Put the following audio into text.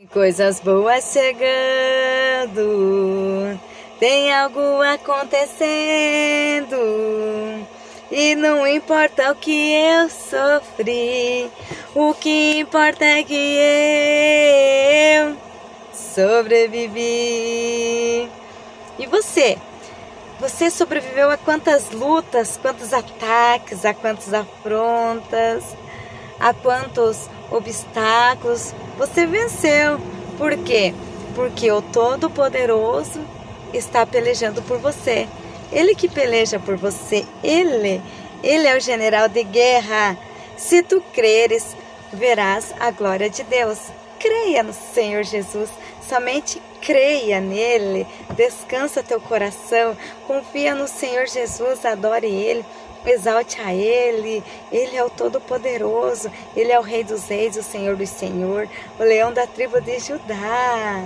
Coisas boas chegando, tem algo acontecendo, e não importa o que eu sofri, o que importa é que eu sobrevivi. E você? Você sobreviveu a quantas lutas, quantos ataques, a quantas afrontas, a quantos obstáculos você venceu? Por quê? Porque o Todo-Poderoso está pelejando por você. Ele que peleja por você, Ele é o general de guerra. Se tu creres, verás a glória de Deus. Creia no Senhor Jesus, somente creia nele, descansa teu coração, confia no Senhor Jesus, adore Ele, exalte a Ele. Ele é o Todo-Poderoso, Ele é o Rei dos Reis, o Senhor dos Senhores, o leão da tribo de Judá.